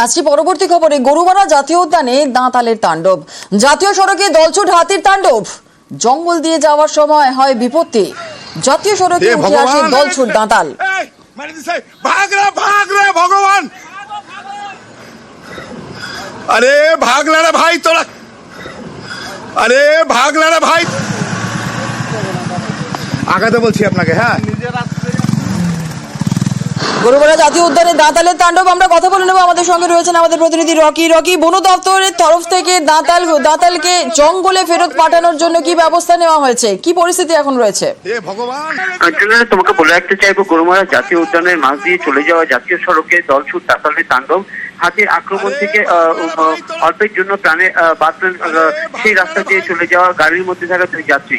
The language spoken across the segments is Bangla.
আসছি পরবর্তী খবরে। গরুমারা জাতীয় উদ্যানে দাঁতালের তাণ্ডব, জাতীয় সড়কে দলছুট হাতির তাণ্ডব, জঙ্গল দিয়ে যাওয়ার সময় হয় বিপত্তি, জাতীয় সড়কে উঠে আসে দলছুট দাঁতাল। ভগবান, আরে ভাগলা রে ভাই তোরা, আরে ভাগলা রে ভাই, আগাতে বলছি আপনাকে। হ্যাঁ, গরুমারা জাতীয় উদ্যানে দাঁতালের তাণ্ডব, আমরা কথা বলে নেবো। আমাদের সঙ্গে রয়েছেন আমাদের প্রতিনিধি রকি। বন দপ্তরের তরফ থেকে দাঁতালকে জঙ্গলে ফেরত পাঠানোর জন্য কি ব্যবস্থা নেওয়া হয়েছে, কি পরিস্থিতি এখন রয়েছে? তোমাকে বলে রাখতে চাইবো, গরুমারা জাতীয় উদ্যানের মাঝ দিয়ে চলে যাওয়া জাতীয় সড়কে দলছুট দাঁতালের তাণ্ডব। হাতির আক্রমণ থেকে অল্পের জন্য প্রাণে বাঁচলেন সেই রাস্তা দিয়ে চলে যাওয়া গাড়ির মধ্যে থাকা দুই যাত্রী।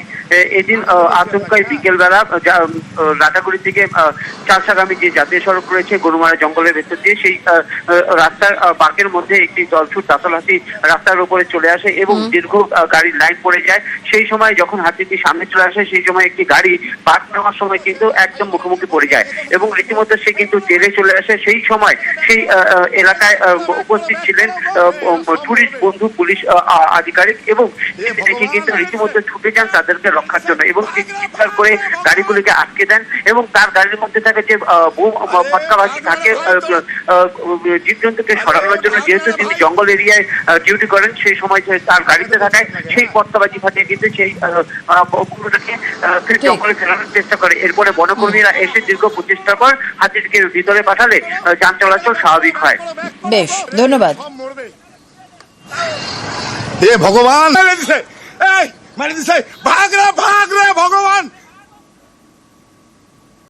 এদিন আচমকায় বিকেলবেলা লাটাগুড়ি থেকে চারসাগামী যে জাতীয় সড়ক রয়েছে গরুমারা জঙ্গলের ভেতর দিয়ে, সেই রাস্তার পার্কের মধ্যে একটি দলছুট দাঁতাল হাতি রাস্তার উপরে চলে আসে এবং দীর্ঘ গাড়ির লাইন পড়ে যায়। সেই সময় যখন হাতিটি সামনে চলে আসে, সেই সময় একটি গাড়ি পার্ক নেওয়ার সময় কিন্তু একদম মুখোমুখি পড়ে যায় এবং রীতিমতো সে কিন্তু জেলে চলে আসে। সেই সময় সেই এলাকায় উপস্থিত ছিলেন টুরিস্ট বন্ধু পুলিশ আধিকারিক এবং দেখে কিন্তু রীতিমতো ছুটে যান তাদেরকে রক্ষার জন্য এবং তিনি চিৎকার করে গাড়িগুলিকে আটকে দেন এবং তার গাড়ির মধ্যে থাকে যে ফটকাবাজি থাকে জীবজন্তুকে সরানোর জন্য, যেহেতু তিনি জঙ্গল এরিয়ায় ডিউটি করেন, সেই সময় তার গাড়িতে থাকায় সেই ফটকাবাজি ফাটিয়ে কিন্তু সেই জঙ্গলে ফেরানোর চেষ্টা করে। এরপরে বনকর্মীরা এসে দীর্ঘ প্রচেষ্টার পর হাতিটিকে ভিতরে পাঠালে যান চলাচল স্বাভাবিক হয়। বেশ, ধন্যবাদ। হে ভগবান, ভাগ রে ভগবান।